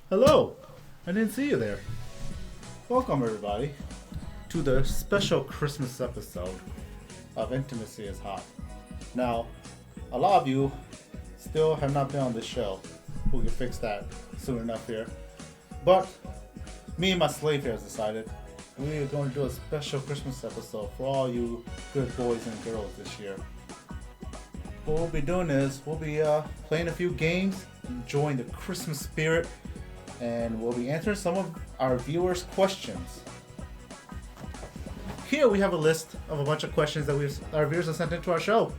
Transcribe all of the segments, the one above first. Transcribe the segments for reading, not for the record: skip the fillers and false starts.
Hello! I didn't see you there. Welcome, everybody, to the special Christmas episode of Intimacy is Hot. Now, a lot of you still have not been on this show. We can fix that soon enough here. But me and my slave here has decided we are going to do a special Christmas episode for all you good boys and girls this year. What we'll be doing is we'll be playing a few games, enjoying the Christmas spirit, and we'll be answering some of our viewers' questions. Here we have a list of a bunch of questions that our viewers have sent into our show.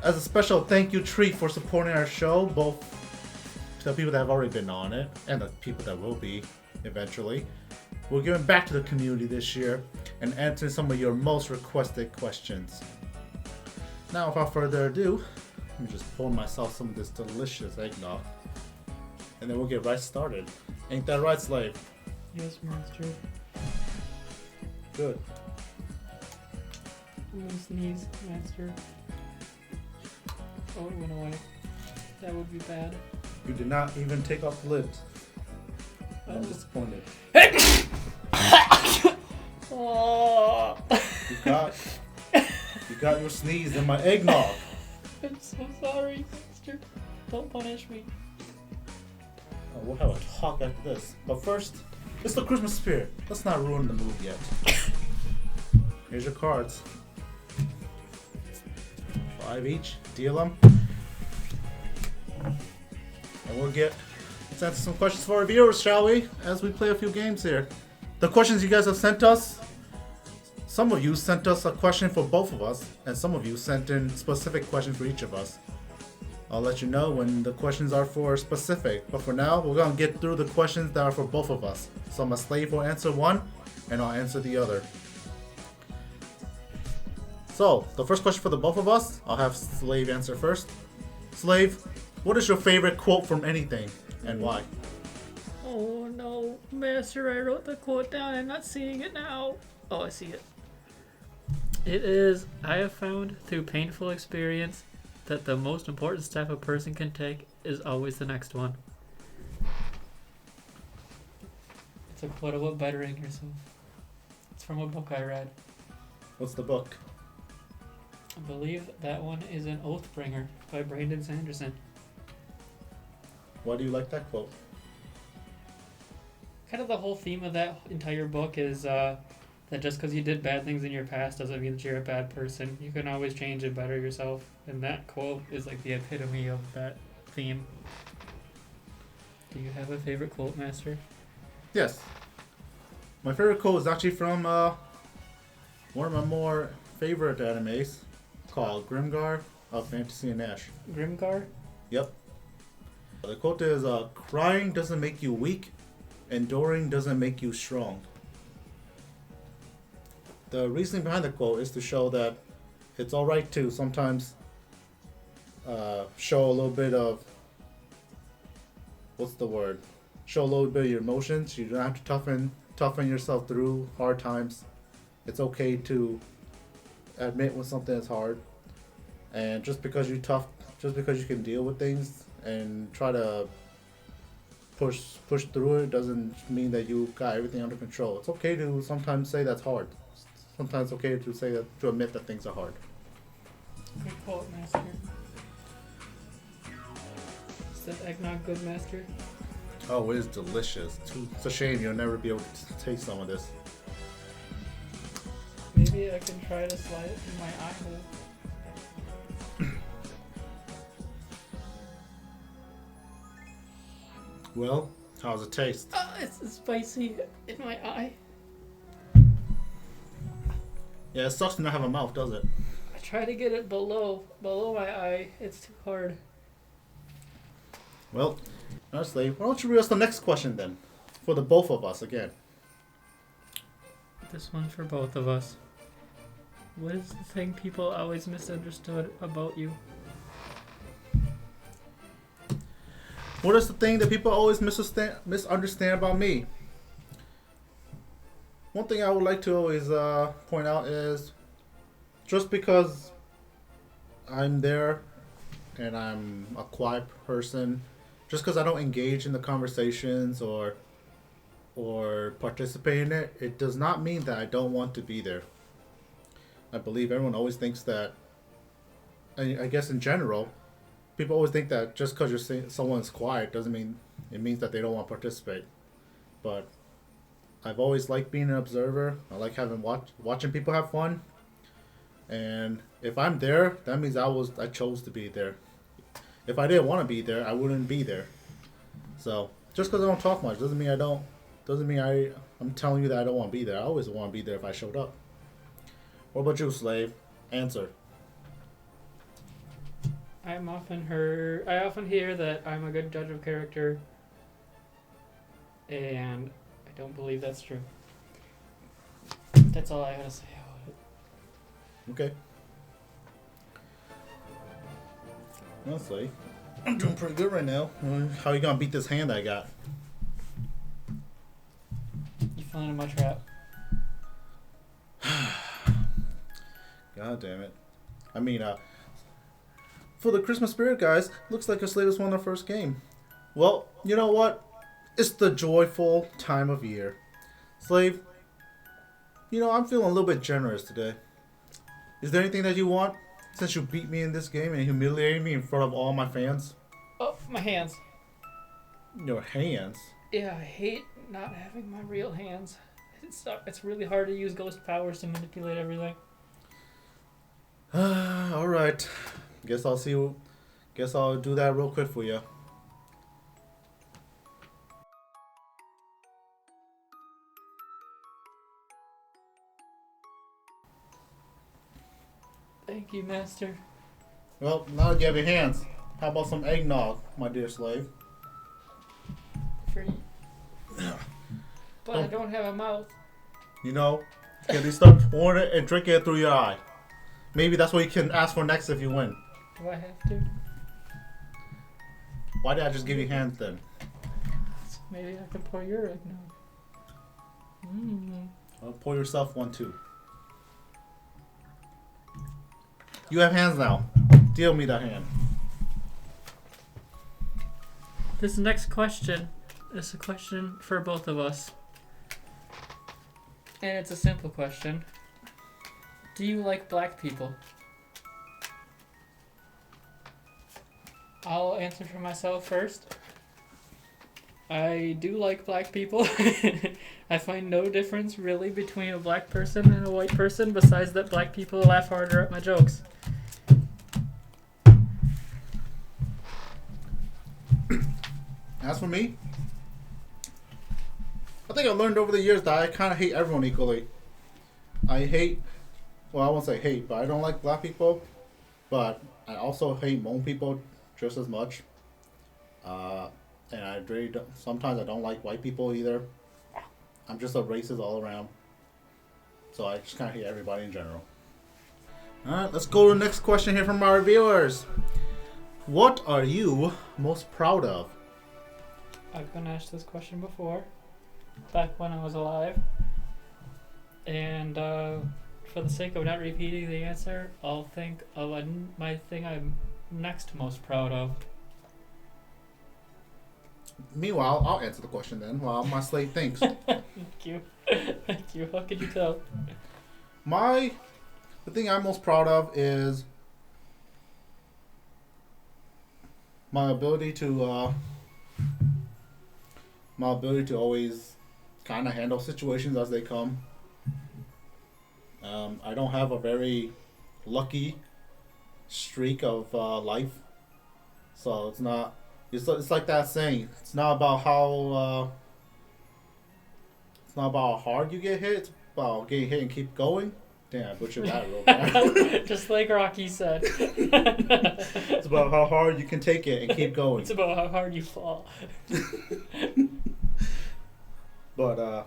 As a special thank you treat for supporting our show, both to the people that have already been on it and the people that will be eventually, we're giving back to the community this year and answering some of your most requested questions. Now, without further ado, let me just pour myself some of this delicious eggnog, and then we'll get right started. Ain't that right, slave? Yes, master. Good. I'm gonna sneeze, master. Oh, it went away. That would be bad. You did not even take off the lids. I'm disappointed. Oh. You got your sneeze in my eggnog. I'm so sorry, master. Don't punish me. Oh, we'll have a talk after this. But first, it's the Christmas spirit. Let's not ruin the mood yet. Here's your cards. 5 each. Deal them. And let's answer some questions for our viewers, shall we? As we play a few games here. The questions you guys have sent us. Some of you sent us a question for both of us, and some of you sent in specific questions for each of us. I'll let you know when the questions are for specific, but for now, we're going to get through the questions that are for both of us. So my slave will answer one, and I'll answer the other. So, the first question for the both of us, I'll have Slave answer first. Slave, what is your favorite quote from anything, and why? Oh no, master, I wrote the quote down. I'm not seeing it now. Oh, I see it. It is, I have found through painful experience that the most important step a person can take is always the next one. It's a quote about bettering yourself. It's from a book I read. What's the book? I believe that one is an Oathbringer by Brandon Sanderson. Why do you like that quote? Kind of the whole theme of that entire book is that just because you did bad things in your past doesn't mean that you're a bad person. You can always change and better yourself. And that quote is like the epitome of that theme. Do you have a favorite quote, Master? Yes. My favorite quote is actually from one of my more favorite animes called Grimgar of Fantasy and Ash. Grimgar? Yep. The quote is, crying doesn't make you weak, enduring doesn't make you strong. The reasoning behind the quote is to show that it's alright to sometimes show a little bit of, show a little bit of your emotions. You don't have to toughen yourself through hard times. It's okay to admit when something is hard. And just because you can deal with things and try to push through it doesn't mean that you got everything under control. It's okay to sometimes say that's hard. Sometimes it's okay to admit that things are hard. Good quote, Master. Is that eggnog good, Master? Oh, it is delicious. It's a shame you'll never be able to taste some of this. Maybe I can try to slide it through my eye hole. Well, how's it taste? It's spicy in my eye. Yeah, it sucks to not have a mouth, does it? I try to get it below my eye. It's too hard. Well, honestly, why don't you read us the next question then? For the both of us again. This one's for both of us. What is the thing people always misunderstood about you? What is the thing that people always misunderstand about me? One thing I would like to always point out is just because I'm there and I'm a quiet person just because I don't engage in the conversations or participate in it, it does not mean that I don't want to be there. I believe everyone always thinks that. I guess in general, people always think that just because you're saying someone's quiet doesn't mean it means that they don't want to participate. But I've always liked being an observer. I like watching people have fun. And if I'm there, that means I chose to be there. If I didn't want to be there, I wouldn't be there. So just because I don't talk much doesn't mean I don't. Doesn't mean I'm telling you that I don't want to be there. I always want to be there if I showed up. What about you, Slave? Answer. I often hear that I'm a good judge of character, and I don't believe that's true. That's all I gotta say about it. Okay. Well, Slave, I'm doing pretty good right now. How you gonna beat this hand I got? You fell into my trap. God damn it. I mean, for the Christmas spirit, guys, looks like Slave has won their first game. Well, you know what? It's the joyful time of year. Slave, I'm feeling a little bit generous today. Is there anything that you want? Since you beat me in this game and humiliated me in front of all my fans? Oh, my hands. Your hands? Yeah, I hate not having my real hands. It's really hard to use ghost powers to manipulate everything. Alright. Guess I'll do that real quick for you. Thank you, Master. Well, now that you have your hands, how about some eggnog, my dear Slave? For you. But I don't have a mouth. You can at least start pouring it and drinking it through your eye. Maybe that's what you can ask for next if you win. Do I have to? Why did I just give you hands then? So maybe I could pour your eggnog. Well, pour yourself one too. You have hands now. Deal me that hand. This next question is a question for both of us. And it's a simple question. Do you like black people? I'll answer for myself first. I do like black people. I find no difference really between a black person and a white person besides that black people laugh harder at my jokes. As for me, I think I've learned over the years that I kind of hate everyone equally. I won't say hate, but I don't like black people. But I also hate Hmong people just as much. And I really sometimes I don't like white people either. I'm just a racist all around. So I just kind of hate everybody in general. Alright, let's go to the next question here from our viewers. What are you most proud of? I've been asked this question before, back when I was alive. And for the sake of not repeating the answer, I'll think of my thing I'm next most proud of. Meanwhile, I'll answer the question then while my slave thinks. Thank you. Thank you. How could you tell? The thing I'm most proud of is my ability to always kind of handle situations as they come. I don't have a very lucky streak of life, so it's not. It's like that saying. It's not about how hard you get hit. It's about getting hit and keep going. Damn, I butchered that real bad. Just like Rocky said. It's about how hard you can take it and keep going. It's about how hard you fall. But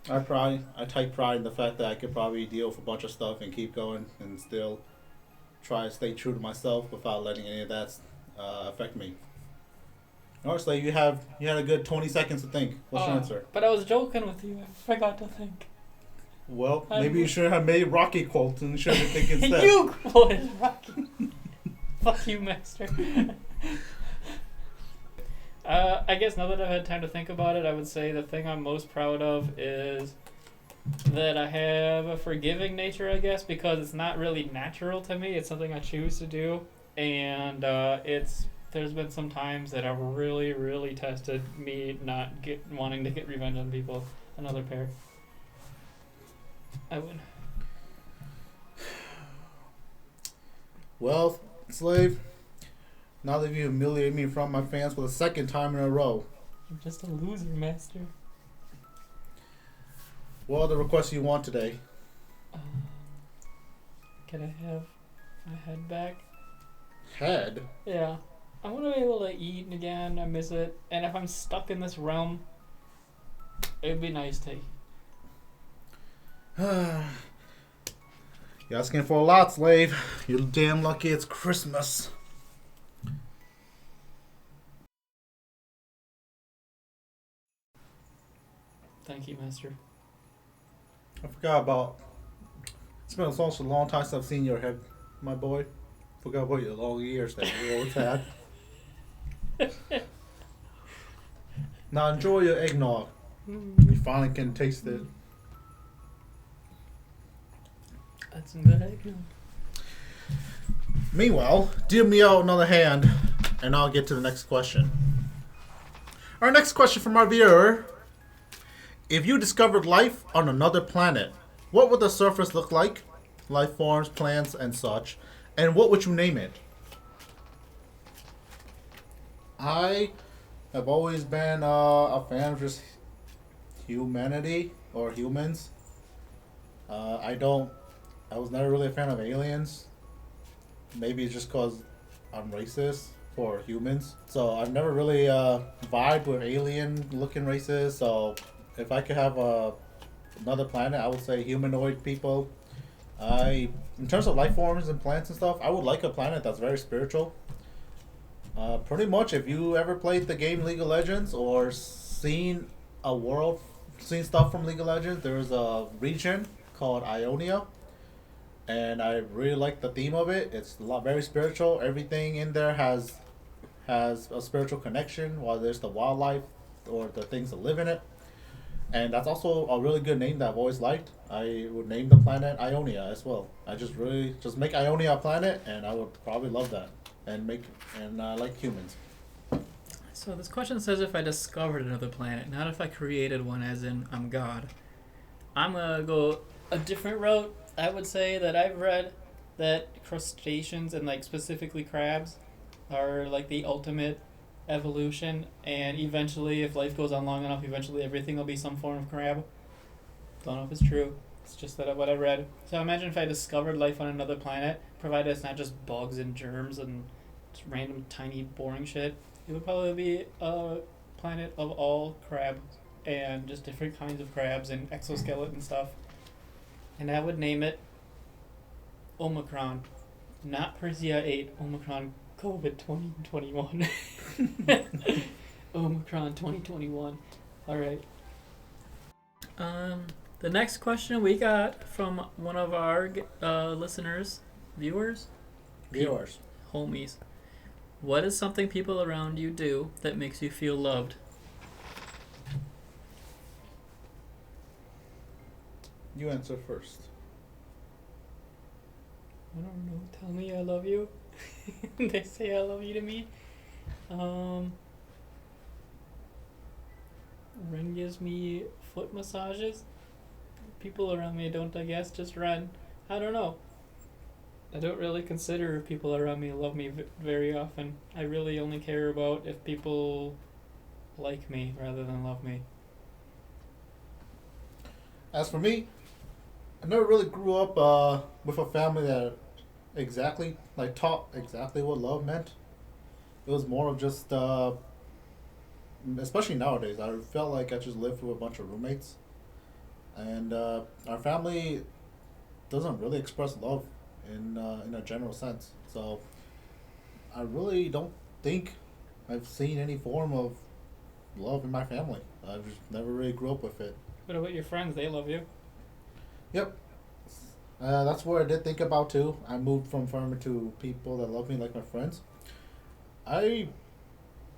I take pride in the fact that I could probably deal with a bunch of stuff and keep going and still try to stay true to myself without letting any of that affect me. Honestly, you had a good 20 sequends to think. What's your answer? But I was joking with you. I forgot to think. Well, maybe you should have made Rocky quotes and should have think instead. You quoted Rocky. Fuck you, Master. I guess now that I've had time to think about it, I would say the thing I'm most proud of is that I have a forgiving nature, I guess, because it's not really natural to me. It's something I choose to do, and there's been some times that have really, really tested me not wanting to get revenge on people. Another pair. I would. Well, Slave, now that you humiliated me in front of my fans for the second time in a row, I'm just a loser, master. what are the requests you want today? Can I have my head back? Head? Yeah. I want to be able to eat again. I miss it. And if I'm stuck in this realm, it'd be nice to. You're asking for a lot, Slave. You're damn lucky it's Christmas. Thank you, master. I forgot about... It's been such a long time since I've seen your head, my boy. Forgot about your long years that you always had. Now enjoy your eggnog. You finally can taste it. That's some good eggnog. Meanwhile, deal me out another hand, and I'll get to the next question. Our next question from our viewer. If you discovered life on another planet, what would the surface look like? Life forms, plants, and such. And what would you name it? I have always been a fan of just humanity or humans. I was never really a fan of aliens. Maybe it's just because I'm racist for humans. So I've never really vibed with alien-looking races. So if I could have another planet, I would say humanoid people. In terms of life forms and plants and stuff, I would like a planet that's very spiritual. Pretty much, if you ever played the game League of Legends or seen stuff from League of Legends, there's a region called Ionia, and I really like the theme of it. It's very spiritual. Everything in there has a spiritual connection, whether there's the wildlife or the things that live in it. And that's also a really good name that I've always liked. I would name the planet Ionia as well. I just make Ionia a planet, and I would probably love that. And like humans. So this question says if I discovered another planet, not if I created one, as in I'm God. I'm gonna go a different route. I would say that I've read that crustaceans and like specifically crabs are like the ultimate evolution, and eventually, if life goes on long enough, eventually everything will be some form of crab. Don't know if it's true. It's just that what I read. So imagine if I discovered life on another planet, provided it's not just bugs and germs and just random tiny boring shit. It would probably be a planet of all crabs and just different kinds of crabs and exoskeleton stuff. And I would name it Omicron, not Persea 8, Omicron COVID 2021. Omicron 2021. All right. The next question we got from one of our listeners, viewers, homies. What is something people around you do that makes you feel loved? You answer first. I don't know. Tell me I love you. They say I love you to me. Ren gives me foot massages. People around me don't, I guess. Just Ren. I don't know. I don't really consider people around me love me very often. I really only care about if people like me rather than love me. As for me, I never really grew up with a family that taught exactly what love meant. It was more of just, especially nowadays, I felt like I just lived with a bunch of roommates. And our family doesn't really express love in a general sense. So I really don't think I've seen any form of love in my family. I just never really grew up with it. What about your friends? They love you. Yep. That's what I did think about too. I moved from family to people that love me like my friends. I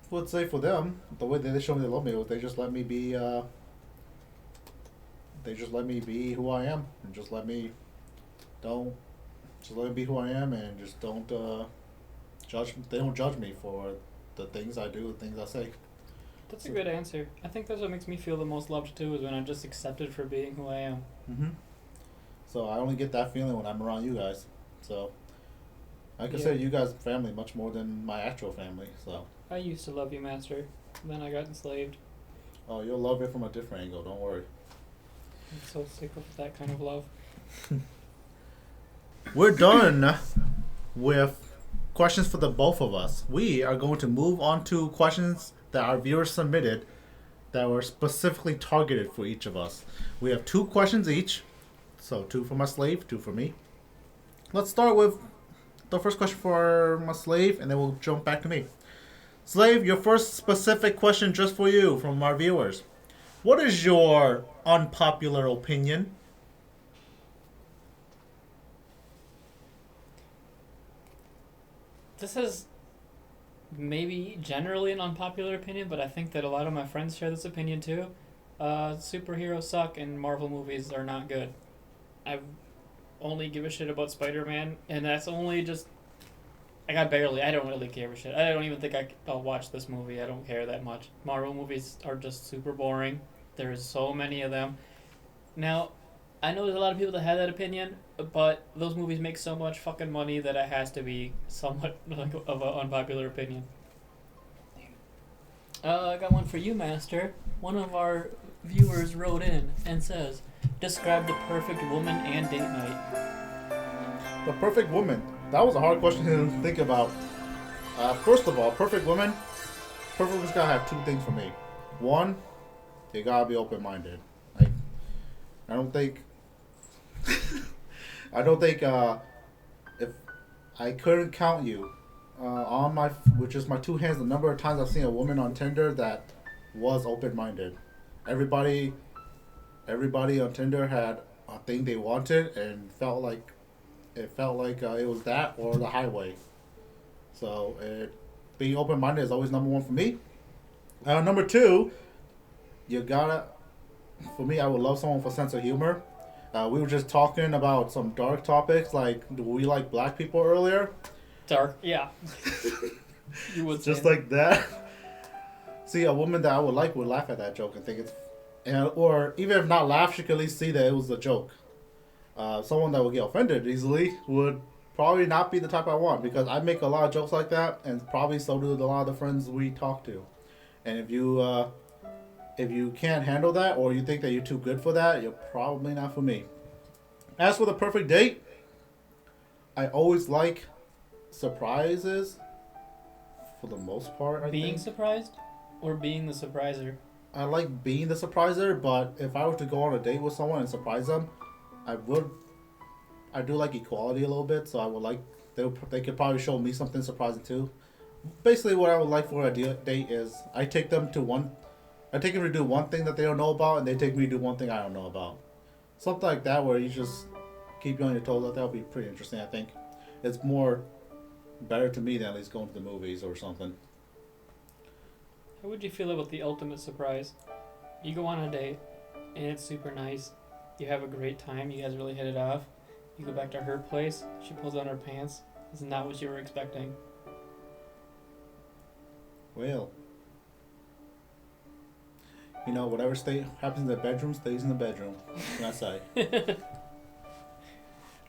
would say for them, the way that they show me they love me was they just let me be. They just let me be who I am, and just let me don't just let me be who I am, and just don't judge. They don't judge me for the things I do, the things I say. That's a good answer. I think that's what makes me feel the most loved too, is when I'm just accepted for being who I am. Mm-hmm. So I only get that feeling when I'm around you guys. So I consider you guys family much more than my actual family. So I used to love you, Master. Then I got enslaved. oh, you'll love it from a different angle. Don't worry. I'm so sick of that kind of love. We're done with questions for the both of us. We are going to move on to questions that our viewers submitted that were specifically targeted for each of us. We have 2 questions each. So 2 for my slave, 2 for me. Let's start with the first question for my slave, and then we'll jump back to me. Slave, your first specific question just for you from our viewers. What is your unpopular opinion? This is maybe generally an unpopular opinion, but I think that a lot of my friends share this opinion too. Superheroes suck and Marvel movies are not good. I only give a shit about Spider-Man, and that's only just... I don't really give a shit. I don't even think I'll watch this movie. I don't care that much. Marvel movies are just super boring. There's so many of them. Now, I know there's a lot of people that have that opinion, but those movies make so much fucking money that it has to be somewhat like of an unpopular opinion. I got one for you, Master. One of our viewers wrote in and says, describe the perfect woman and date night. The perfect woman. That was a hard question to think about. First of all, perfect woman's gotta have 2 things for me. One, they gotta be open-minded. Like, I don't think if I couldn't count you on my, with just my 2 hands, the number of times I've seen a woman on Tinder that was open-minded. Everybody on Tinder had a thing they wanted and felt like it was that or the highway. So being open-minded is always number 1 for me. Number 2, you gotta. For me, I would love someone with a sense of humor. We were just talking about some dark topics, like do we like black people earlier? Dark, yeah. You would just say like that. See, a woman that I would like would laugh at that joke and think or even if not laugh, she could at least see that it was a joke. Someone that would get offended easily would probably not be the type I want, because I make a lot of jokes like that, and probably so do a lot of the friends we talk to. And if you can't handle that, or you think that you're too good for that, you're probably not for me. As for the perfect date, I always like surprises for the most part. I being think. surprised or being the surpriser? I like being the surpriser, but if I were to go on a date with someone and surprise them, I do like equality a little bit, so I would like they could probably show me something surprising too. Basically, what I would like for a date is I take them to do one thing that they don't know about, and they take me to do one thing I don't know about. Something like that, where you just keep you on your toes. That would be pretty interesting. I think it's more better to me than at least going to the movies or something. How would you feel about the ultimate surprise? You go on a date, and it's super nice. You have a great time. You guys really hit it off. You go back to her place. She pulls on her pants. It's not what you were expecting. Well, whatever happens in the bedroom stays in the bedroom. What can I say?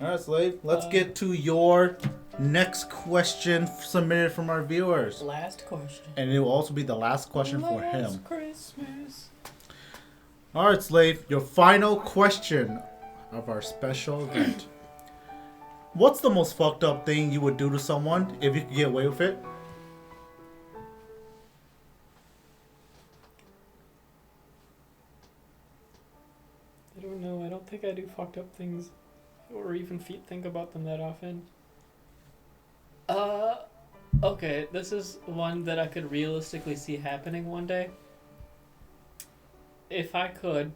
All right, Slave. Let's get to your next question submitted from our viewers. Last question. And it will also be the last question for him. Last Christmas. All right, Slave. Your final question of our special event. What's the most fucked up thing you would do to someone if you could get away with it? I don't know. I don't think I do fucked up things, or even think about them that often. Okay, this is one that I could realistically see happening one day. If I could,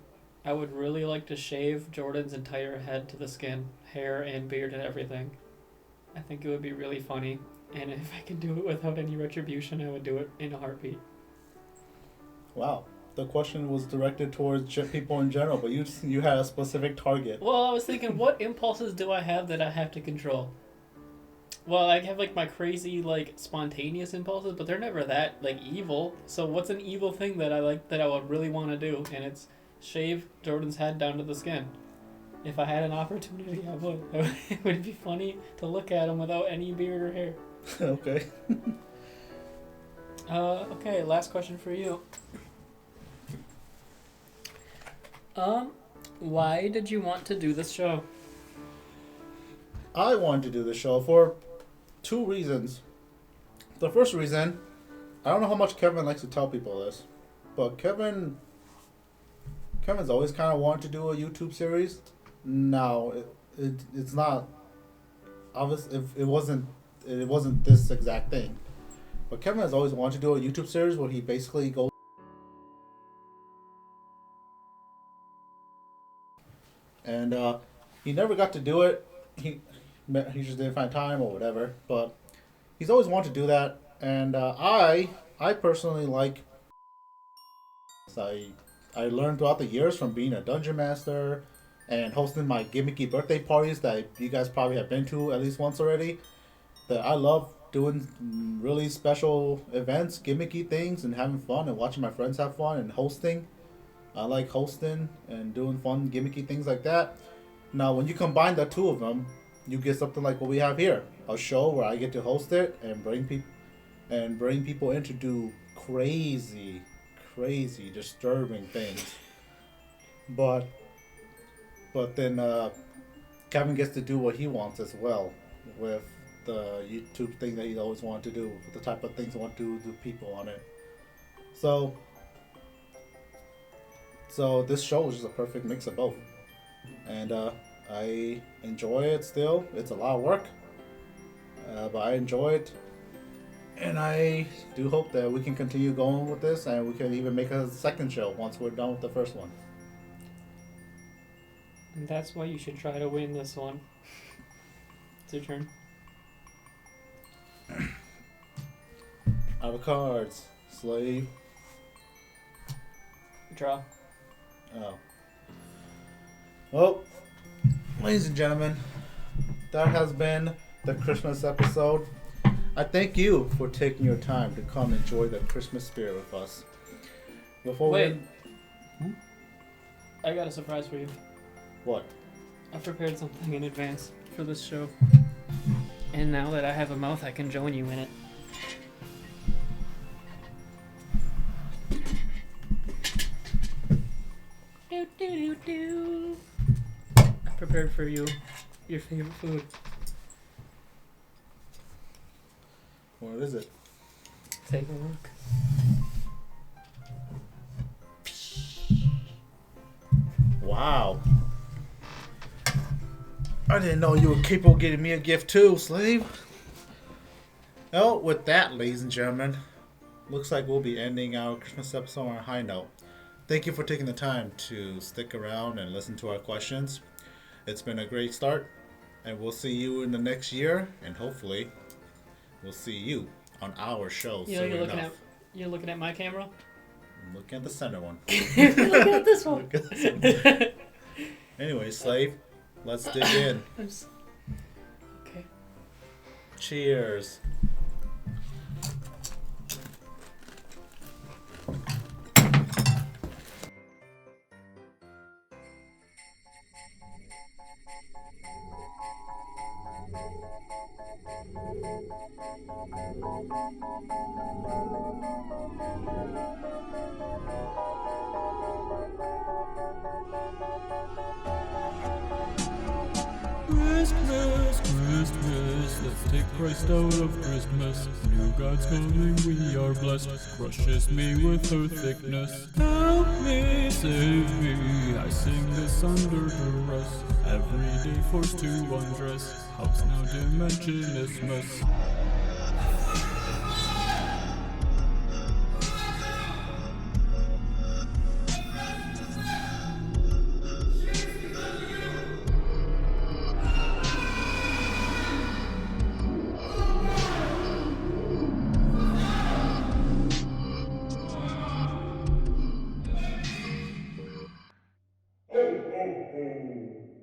I would really like to shave Jordan's entire head to the skin, hair and beard and everything. I think it would be really funny. And if I could do it without any retribution, I would do it in a heartbeat. Wow. The question was directed towards people in general, but you had a specific target. Well, I was thinking, what impulses do I have that I have to control? Well, I have like my crazy, like spontaneous impulses, but they're never that like evil. So what's an evil thing that I like that I would really want to do? And it's shave Jordan's head down to the skin. If I had an opportunity, I would. It would be funny to look at him without any beard or hair. Okay. Okay, last question for you. Why did you want to do this show? I wanted to do this show for 2 reasons. The first reason, I don't know how much Kevin likes to tell people this, but Kevin's always kind of wanted to do a YouTube series. Now, it's not obvious if it wasn't this exact thing. But Kevin has always wanted to do a YouTube series where he basically goes and he never got to do it. He just didn't find time or whatever. But he's always wanted to do that, and I personally like. I learned throughout the years from being a dungeon master and hosting my gimmicky birthday parties that you guys probably have been to at least once already, that I love doing really special events, gimmicky things, and having fun and watching my friends have fun and hosting. I like hosting and doing fun, gimmicky things like that. Now, when you combine the two of them, you get something like what we have here, a show where I get to host it and bring people in to do crazy, disturbing things. But then Kevin gets to do what he wants as well with the YouTube thing that he's always wanted to do, the type of things I want to do with people on it. So this show is just a perfect mix of both. And I enjoy it still. It's a lot of work, but I enjoy it. And I do hope that we can continue going with this, and we can even make a second show once we're done with the first one. And that's why you should try to win this one. It's your turn. Out of cards. Slave. Draw. Oh. Well, ladies and gentlemen, that has been the Christmas episode. I thank you for taking your time to come enjoy the Christmas spirit with us. Wait. I got a surprise for you. What? I prepared something in advance for this show. And now that I have a mouth, I can join you in it. Do, do, do, do. I prepared for you your favorite food. What is it? Take a look. Wow. I didn't know you were capable of getting me a gift too, Slave. Well, with that, ladies and gentlemen, looks like we'll be ending our Christmas episode on a high note. Thank you for taking the time to stick around and listen to our questions. It's been a great start, and we'll see you in the next year, and hopefully we'll see you on our show soon enough. You're looking at my camera? I'm looking at the center one. Look at this one. Look at this one. Anyway, Slave, let's dig in. Okay. Cheers. Christmas, let's take Christ out of Christmas. New God's coming, we are blessed. Crushes me with her thickness. Help me, save me, I sing this under duress. Every day forced to undress, house now dimensionismus. ho.